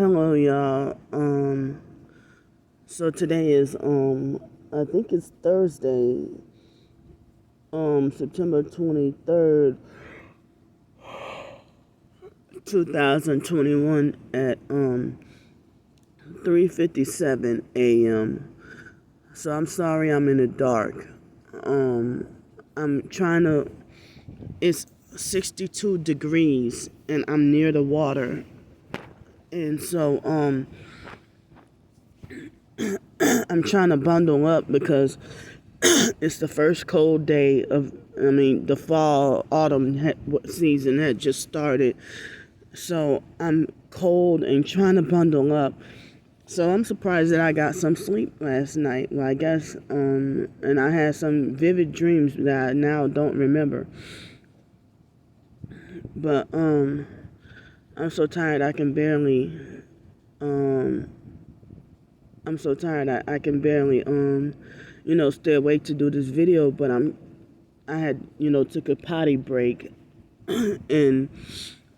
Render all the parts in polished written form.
Hello, y'all. So today is I think it's Thursday, September 23rd, 2021 at 3:57 a.m. So I'm sorry I'm in the dark. I'm trying to. It's 62 degrees and I'm near the water, and so I'm trying to bundle up because it's the first cold day of, the fall, autumn season had just started. So I'm cold and trying to bundle up. So I'm surprised that I got some sleep last night. Well, I guess, and I had some vivid dreams that I now don't remember. But, I'm so tired I can barely, I'm so tired I can barely, stay awake to do this video, but I had, took a potty break and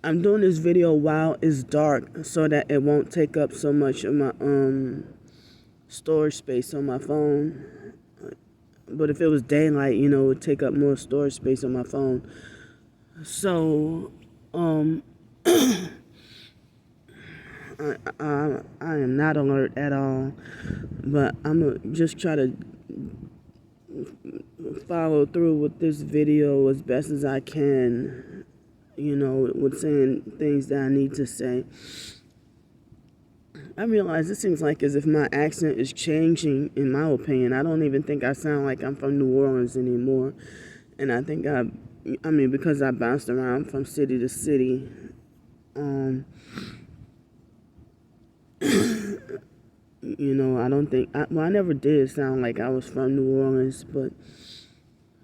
I'm doing this video while it's dark so that it won't take up so much of my, storage space on my phone. But if it was daylight, it would take up more storage space on my phone. So, I am not alert at all, but I'm going to just try to follow through with this video as best as I can, with saying things that I need to say. I realize it seems like as if my accent is changing, in my opinion. I don't even think I sound like I'm from New Orleans anymore. And I think because I bounced around from city to city, I don't think, I never did sound like I was from New Orleans, but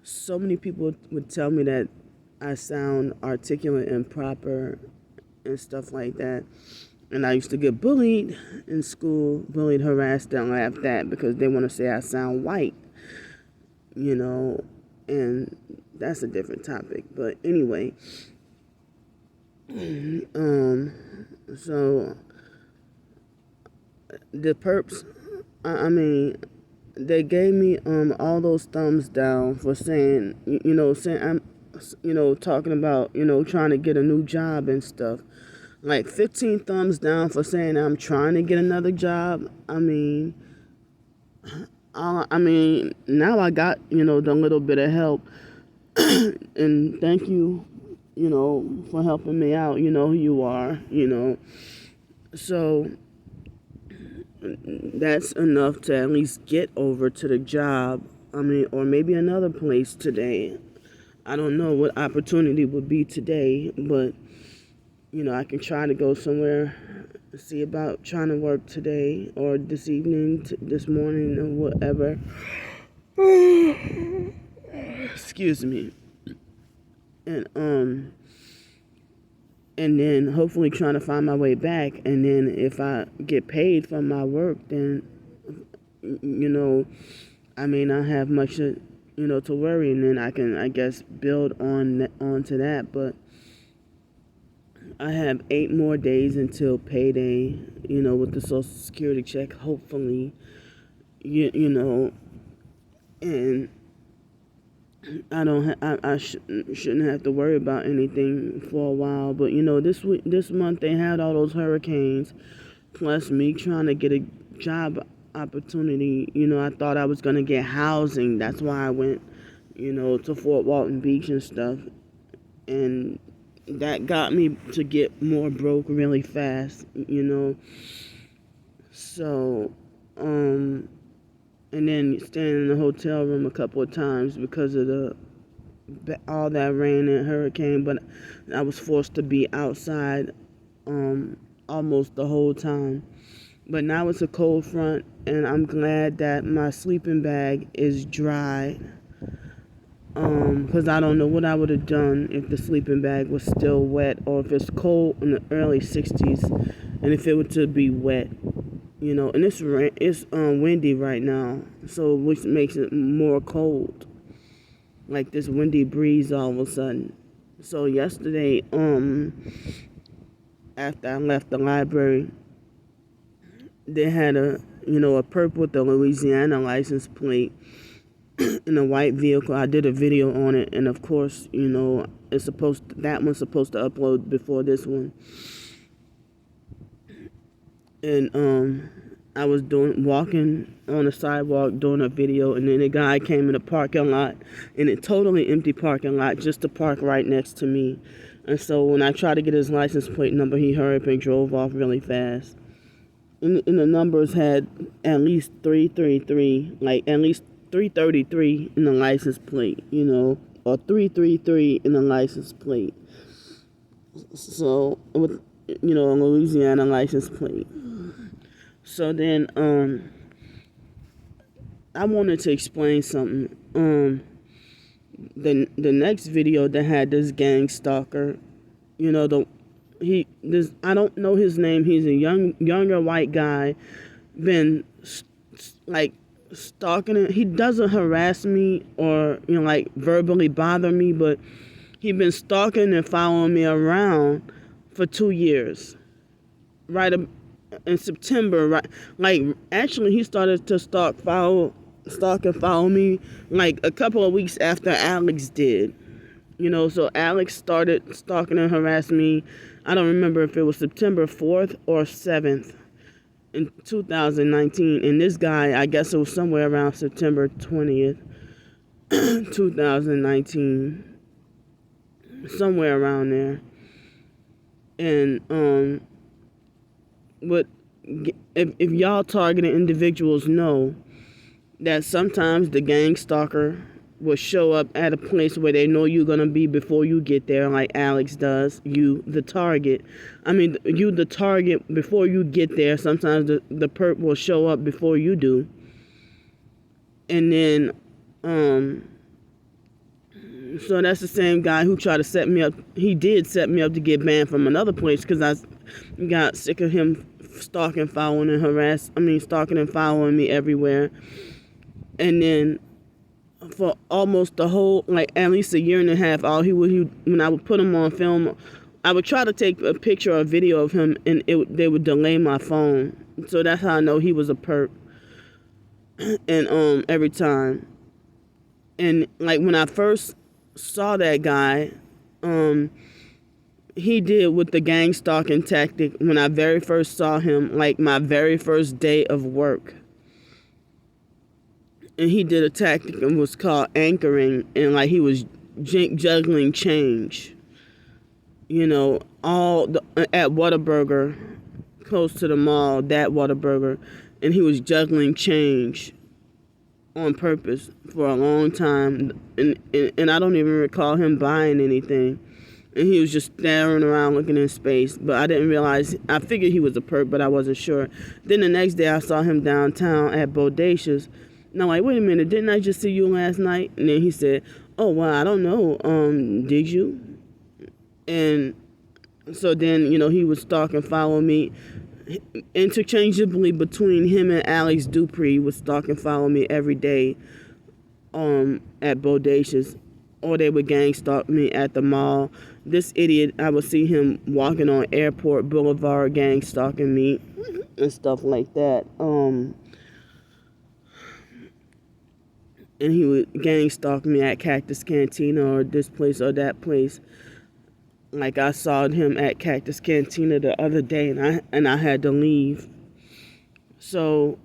so many people would tell me that I sound articulate and proper and stuff like that. And I used to get bullied in school, harassed, and laughed at because they want to say I sound white, and that's a different topic. But anyway, so the perps, they gave me all those thumbs down for saying, saying I'm, talking about, trying to get a new job and stuff. Like 15 thumbs down for saying I'm trying to get another job. Now I got, the little bit of help. And thank you, for helping me out. You know who you are, So that's enough to at least get over to the job. Or maybe another place today. I don't know what opportunity would be today, but I can try to go somewhere, see about trying to work today or this evening, this morning, or whatever. Excuse me. And then hopefully trying to find my way back. And then if I get paid for my work, then, I may not have much to worry. And then I can, I guess, build onto that. But I have 8 more days until payday, with the Social Security check, hopefully, and I shouldn't have to worry about anything for a while. But, this month they had all those hurricanes, plus me trying to get a job opportunity. I thought I was going to get housing. That's why I went, to Fort Walton Beach and stuff. And that got me to get more broke really fast, So, and then staying in the hotel room a couple of times because of all that rain and hurricane. But I was forced to be outside, almost the whole time. But now it's a cold front, and I'm glad that my sleeping bag is dry. Because I don't know what I would have done if the sleeping bag was still wet, or if it's cold in the early 60s, and if it were to be wet, and it's windy right now, so which makes it more cold, like this windy breeze all of a sudden. So yesterday, after I left the library, they had a perp with the Louisiana license plate in a white vehicle. I did a video on it, and of course, that one's supposed to upload before this one. And I was walking on the sidewalk doing a video, and then a guy came in the parking lot, in a totally empty parking lot, just to park right next to me. And so when I tried to get his license plate number, he hurried up and drove off really fast. And the numbers had at least 333, like at least 333 in the license plate, or 333 in the license plate. So with a Louisiana license plate. So then I wanted to explain something. The next video that had this gang stalker, I don't know his name. He's a younger white guy, been like stalking it. He doesn't harass me or like verbally bother me, but he been stalking and following me around for 2 years. Right in September, right? Like actually, he started to stalk and follow me like a couple of weeks after Alex did. So Alex started stalking and harassing me. I don't remember if it was September 4th or 7th in 2019. And this guy, I guess it was somewhere around September 20th, 2019. Somewhere around there. And if y'all targeted individuals know that sometimes the gang stalker will show up at a place where they know you're going to be before you get there, like Alex does. You the target before you get there. Sometimes the perp will show up before you do. And then so that's the same guy who tried to set me up. He did set me up to get banned from another place because I got sick of him stalking and following me everywhere. And then for almost the whole, like at least a year and a half, when I would put him on film, I would try to take a picture or a video of him, and they would delay my phone. So that's how I know he was a perp. And every time. And like when I first saw that guy, he did with the gang stalking tactic when I very first saw him, like my very first day of work. And he did a tactic and was called anchoring, and like he was juggling change. At Whataburger, close to the mall, that Whataburger, and he was juggling change on purpose for a long time, and I don't even recall him buying anything. And he was just staring around looking in space, but I didn't realize. I figured he was a perp, but I wasn't sure. Then the next day I saw him downtown at Bodacious, and I'm like, wait a minute, didn't I just see you last night? And then he said, oh well, I don't know, did you? And so then he would stalk and follow me interchangeably between him and Alex Dupree. Would stalk and follow me every day at Bodacious, or they would gang stalk me at the mall. This idiot, I would see him walking on Airport Boulevard gang stalking me and stuff like that. And he would gang stalk me at Cactus Cantina or this place or that place. Like I saw him at Cactus Cantina the other day, and I had to leave. So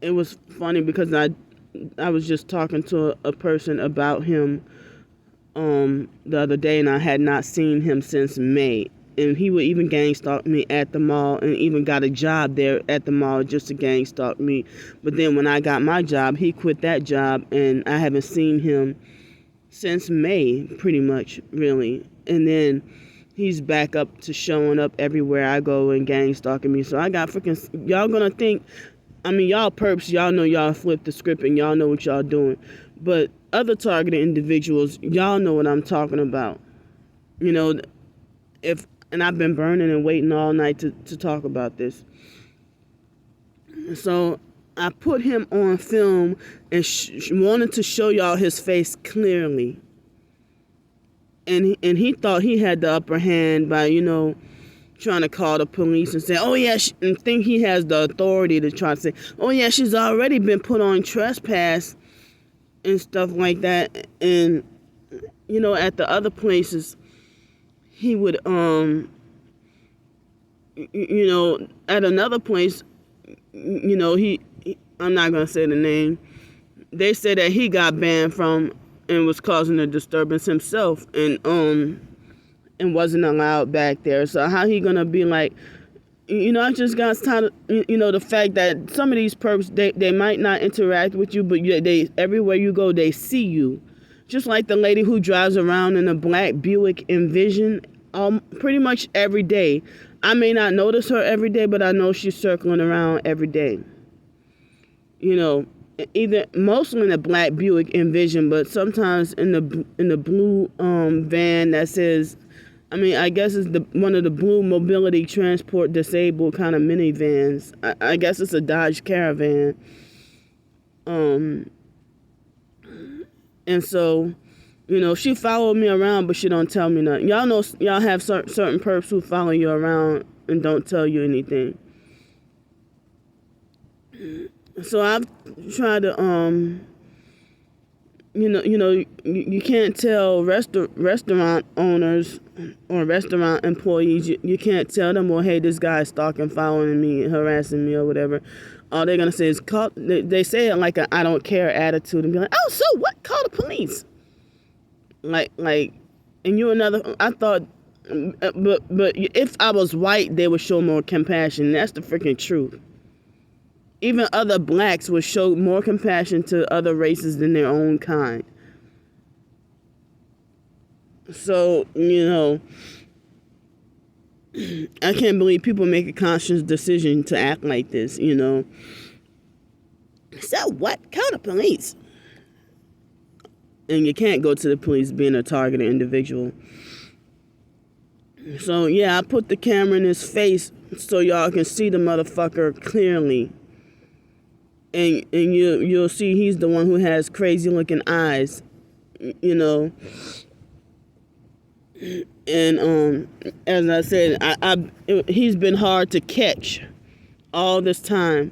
it was funny because I was just talking to a person about him the other day, and I had not seen him since May. And he would even gang stalk me at the mall, and even got a job there at the mall just to gang stalk me. But then when I got my job, he quit that job, and I haven't seen him since May, pretty much, really. And then he's back up to showing up everywhere I go and gang stalking me. So I got y'all gonna think, y'all perps, y'all know y'all flipped the script and y'all know what y'all doing. But other targeted individuals, y'all know what I'm talking about. And I've been burning and waiting all night to talk about this. So I put him on film and wanted to show y'all his face clearly. And he thought he had the upper hand by, trying to call the police and say, oh yeah, and think he has the authority to try to say, oh yeah, she's already been put on trespass and stuff like that. And at the other places, he would at another place, he I'm not gonna say the name. They said that he got banned from and was causing a disturbance himself, and wasn't allowed back there. So how he gonna be like, I just got tired of, the fact that some of these perps, they might not interact with you, but they everywhere you go, they see you. Just like the lady who drives around in a black Buick Envision pretty much every day. I may not notice her every day, but I know she's circling around every day. Either mostly in a black Buick Envision, but sometimes in the blue van that says, I guess it's one of the blue mobility transport disabled kind of minivans. I guess it's a Dodge Caravan. And so, she followed me around, but she don't tell me nothing. Y'all know, y'all have certain perps who follow you around and don't tell you anything. So I've tried to, you can't tell restaurant owners or restaurant employees, you can't tell them, well, hey, this guy's stalking, following me, harassing me or whatever. All they're going to say is, they say it like a I don't care attitude and be like, oh, so what? Call the police. Like, and I thought, but if I was white, they would show more compassion. That's the freaking truth. Even other blacks would show more compassion to other races than their own kind. So, I can't believe people make a conscious decision to act like this, So what? Call the police. And you can't go to the police being a targeted individual. So, yeah, I put the camera in his face so y'all can see the motherfucker clearly. And you'll see he's the one who has crazy looking eyes, And as I said, he's been hard to catch all this time,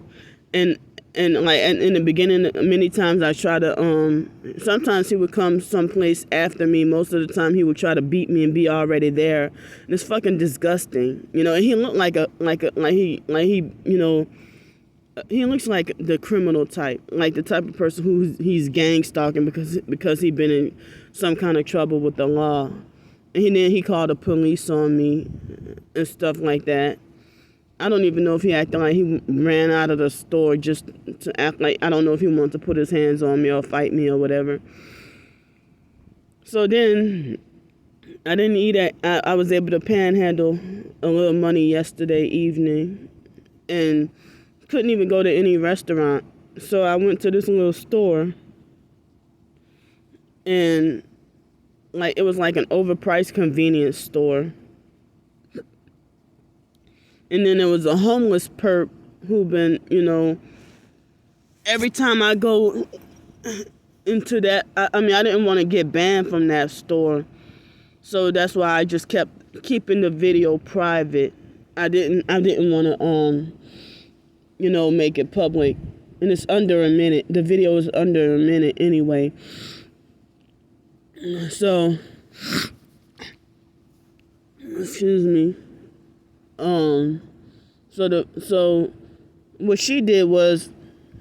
and in the beginning, many times I try to sometimes he would come someplace after me. Most of the time he would try to beat me and be already there. And it's fucking disgusting, And he looked he looks like the criminal type, like the type of person who he's gang stalking because he'd been in some kind of trouble with the law. And then he called the police on me and stuff like that. I don't even know if he acted like he ran out of the store just to act like, I don't know if he wanted to put his hands on me or fight me or whatever. So then I didn't eat it. I was able to panhandle a little money yesterday evening and couldn't even go to any restaurant. So I went to this little store, and it was like an overpriced convenience store. And then there was a homeless perp who been, every time I go into that, I didn't want to get banned from that store. So that's why I just kept keeping the video private. I didn't want to make it public. And it's under a minute. The video is under a minute anyway. So, excuse me. So what she did was,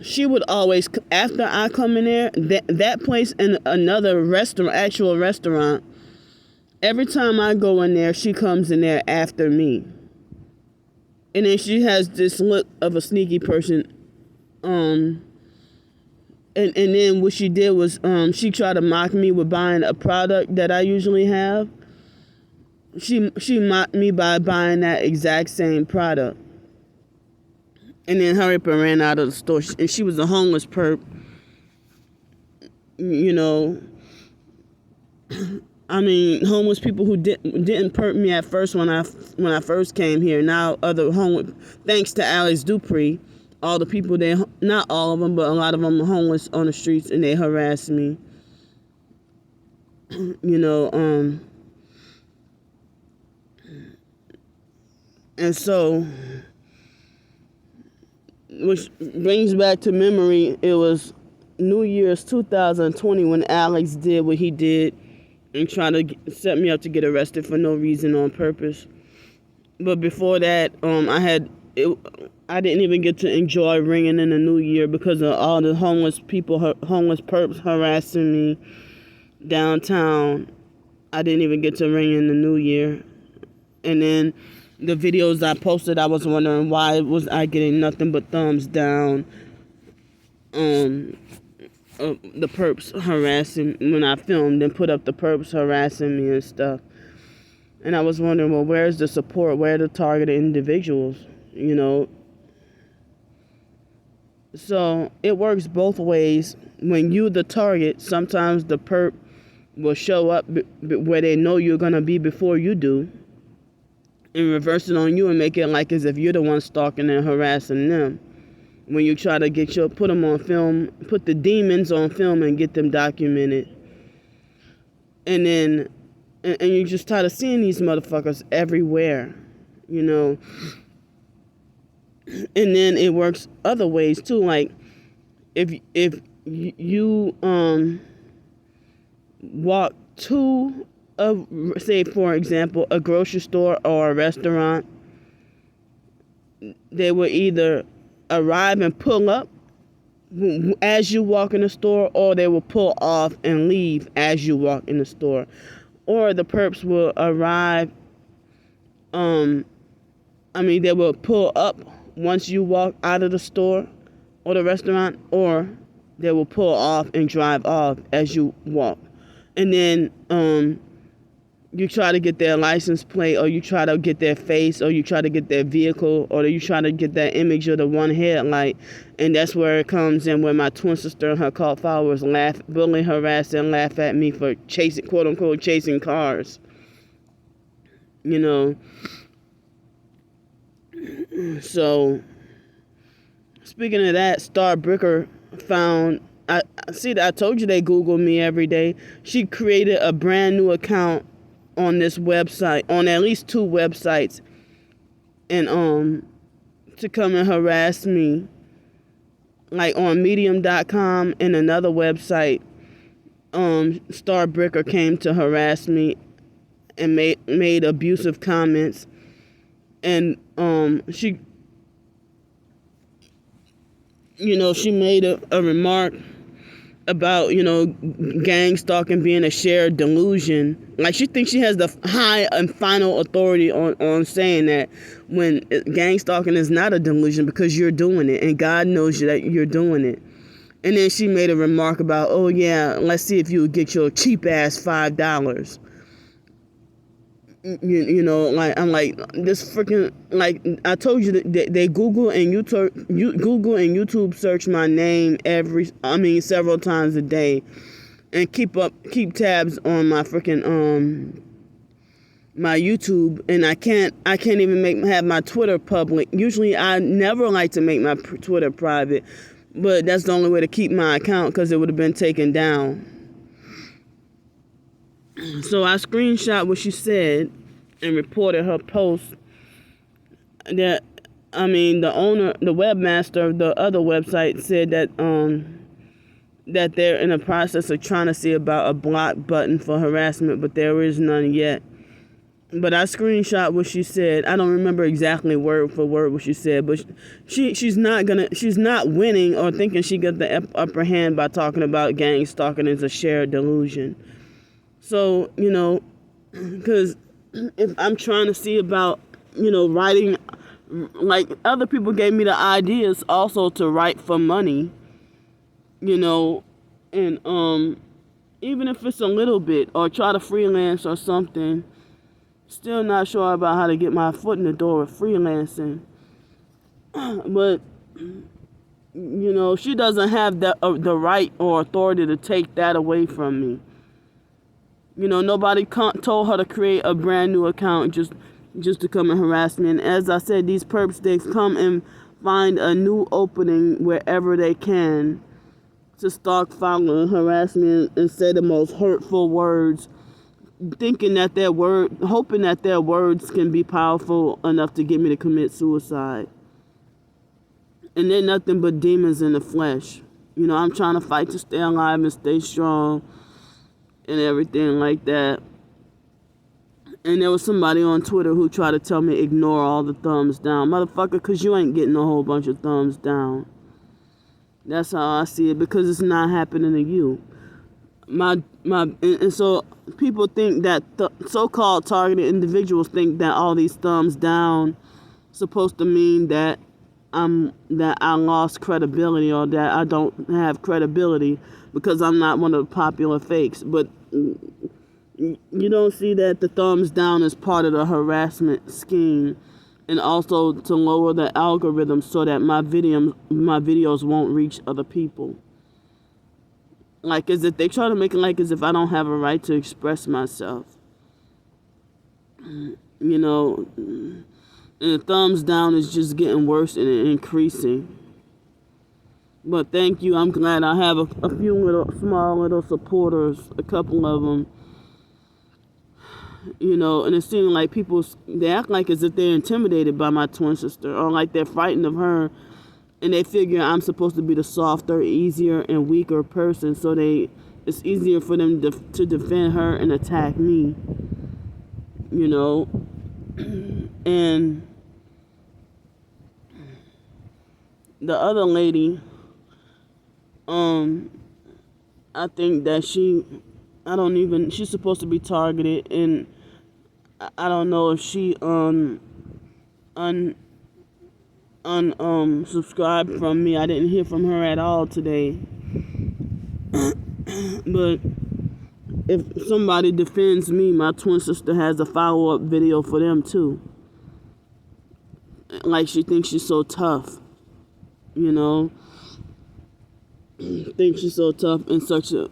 she would always, after I come in there, that place and another actual restaurant, every time I go in there, she comes in there after me. And then she has this look of a sneaky person. And then what she did was, she tried to mock me with buying a product that I usually have. She mocked me by buying that exact same product. And then hurry up and ran out of the store. And she was a homeless perp. Homeless people who didn't perp me at first when I first came here. Now other homeless, thanks to Alex Dupree, all the people there, not all of them, but a lot of them are homeless on the streets, and they harass me. And so, which brings back to memory, it was New Year's 2020 when Alex did what he did and tried to set me up to get arrested for no reason on purpose. But before that, I didn't even get to enjoy ringing in the New Year because of all the homeless perps harassing me downtown. I didn't even get to ring in the New Year. And then the videos I posted, I was wondering why was I getting nothing but thumbs down. The perps harassing when I filmed and put up the perps harassing me and stuff. And I was wondering, well, where's the support? Where are the targeted individuals? So it works both ways. When you the target, sometimes the perp will show up where they know you're going to be before you do and reverse it on you and make it like as if you're the one stalking and harassing them. When you try to put them on film, put the demons on film and get them documented. And then, and you just tired of seeing these motherfuckers everywhere, And then it works other ways too. Like if you walk to say for example a grocery store or a restaurant, they will either arrive and pull up as you walk in the store, or they will pull off and leave as you walk in the store, or the perps will arrive. They will pull up once you walk out of the store or the restaurant, or they will pull off and drive off as you walk. And then you try to get their license plate, or you try to get their face, or you try to get their vehicle, or you try to get that image of the one headlight. And that's where it comes in, where my twin sister and her cult followers bully, harass, and laugh at me for chasing, quote unquote, chasing cars. So, speaking of that, Star Bricker found, I told you they Google me every day. She created a brand new account on this website, on at least 2 websites, and to come and harass me, like on medium.com and another website. Star Bricker came to harass me and made abusive comments. And she made a remark about, gang stalking being a shared delusion. Like, she thinks she has the high and final authority on saying that, when gang stalking is not a delusion because you're doing it and God knows that you're doing it. And then she made a remark about, oh yeah, let's see if you would get your cheap ass $5. Like, I'm like, this freaking, like, I told you that they Google and YouTube search my name several times a day, and keep tabs on my freaking my YouTube, and I can't even have my Twitter public. Usually I never like to make my Twitter private, but that's the only way to keep my account, because it would have been taken down. So I screenshot what she said and reported her post. That, the owner, the webmaster of the other website, said that that they're in the process of trying to see about a block button for harassment, but there is none yet. But I screenshot what she said. I don't remember exactly word for word what she said, but she's not winning or thinking she got the upper hand by talking about gang stalking as a shared delusion. So, because if I'm trying to see about, writing, like, other people gave me the ideas also to write for money, and even if it's a little bit, or try to freelance or something, still not sure about how to get my foot in the door with freelancing. But, she doesn't have the right or authority to take that away from me. Nobody told her to create a brand new account just to come and harass me. And as I said, these perps, they come and find a new opening wherever they can to stalk, follow, and harass me and say the most hurtful words hoping that their words can be powerful enough to get me to commit suicide. And they're nothing but demons in the flesh. I'm trying to fight to stay alive and stay strong and everything like that. And there was somebody on Twitter who tried to tell me ignore all the thumbs down. Motherfucker, because you ain't getting a whole bunch of thumbs down. That's how I see it, because it's not happening to you. And so people think that so-called targeted individuals think that all these thumbs down supposed to mean that I lost credibility, or that I don't have credibility because I'm not one of the popular fakes. But you don't see that the thumbs down is part of the harassment scheme, and also to lower the algorithm so that my videos won't reach other people. Like, as if they try to make it like as if I don't have a right to express myself. And the thumbs down is just getting worse and increasing. But thank you. I'm glad I have a few small little supporters, a couple of them. And it seems like they act like as if they're intimidated by my twin sister, or like they're frightened of her, and they figure I'm supposed to be the softer, easier, and weaker person, so it's easier for them to defend her and attack me. And the other lady, I think that she's supposed to be targeted, and I don't know if she subscribed from me. I didn't hear from her at all today. But if somebody defends me, my twin sister has a follow-up video for them too. Like, she thinks she's so tough, thinks she's so tough and such a,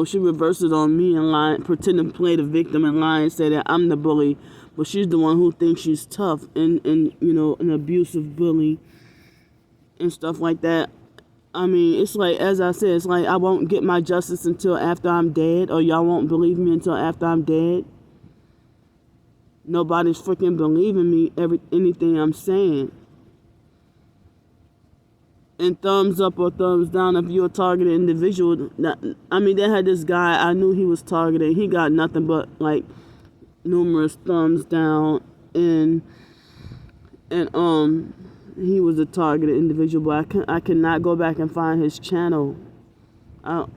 she reverses on me and lie, pretend to play the victim and lie and say that I'm the bully, but she's the one who thinks she's tough and an abusive bully and stuff like that. I mean, it's like, as I said, it's like I won't get my justice until after I'm dead, or y'all won't believe me until after I'm dead. Nobody's freaking believing me, anything I'm saying. And thumbs up or thumbs down if you're a targeted individual. They had this guy, I knew he was targeted. He got nothing but like numerous thumbs down, and he was a targeted individual, but I cannot go back and find his channel. But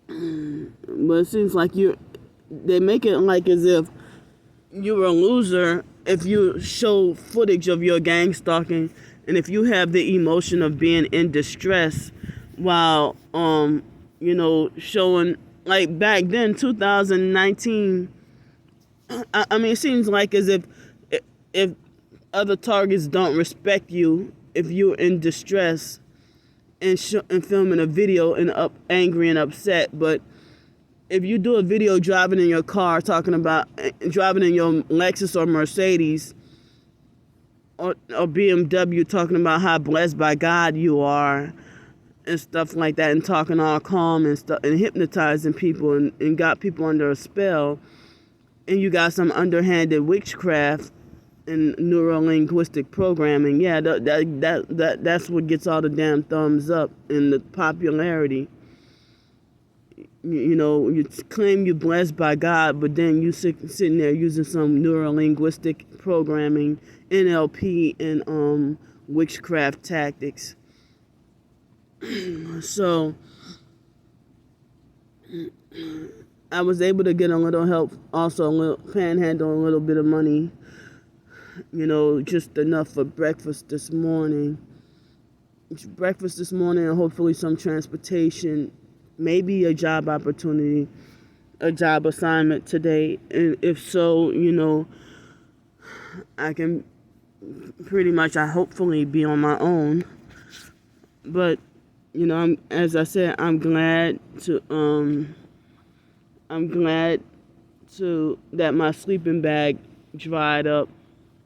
it seems like they make it like as if you're a loser if you show footage of your gang stalking, and if you have the emotion of being in distress while showing, like, back then, 2019. It seems like as if other targets don't respect you if you're in distress and filming a video and angry and upset. But if you do a video driving in your car, talking about driving in your Lexus or Mercedes or BMW, talking about how blessed by God you are and stuff like that, and talking all calm and stuff, and hypnotizing people and got people under a spell, and you got some underhanded witchcraft and neuro-linguistic programming, that's what gets all the damn thumbs up and the popularity. You claim you're blessed by God, but then you sitting there using some neuro-linguistic programming, NLP, and witchcraft tactics. So I was able to get a little help, also panhandle a little bit of money, just enough for breakfast this morning. And hopefully some transportation, maybe a job opportunity, a job assignment today. And if so, I can pretty much, I hopefully be on my own. But, as I said, I'm glad that my sleeping bag dried up.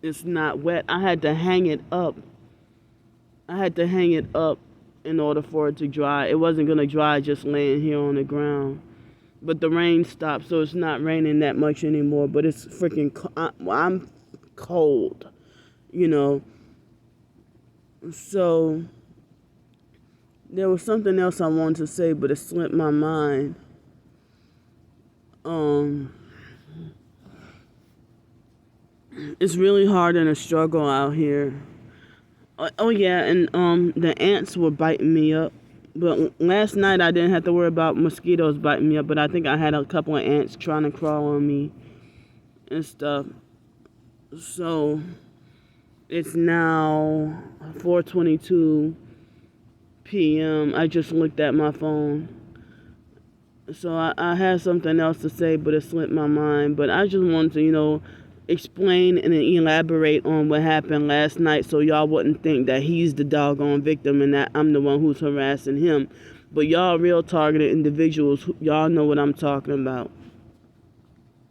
It's not wet. I had to hang it up in order for it to dry. It wasn't going to dry just laying here on the ground. But the rain stopped, so it's not raining that much anymore. But it's freaking, I'm cold, you know. So there was something else I wanted to say, but it slipped my mind. It's really hard and a struggle out here. Oh yeah, and the ants were biting me up. But last night I didn't have to worry about mosquitoes biting me up, but I think I had a couple of ants trying to crawl on me and stuff. So it's now 4:22 p.m. I just looked at my phone. So I had something else to say, but it slipped my mind. But I just wanted to, explain and elaborate on what happened last night so y'all wouldn't think that he's the doggone victim and that I'm the one who's harassing him. But y'all real targeted individuals, y'all know what I'm talking about.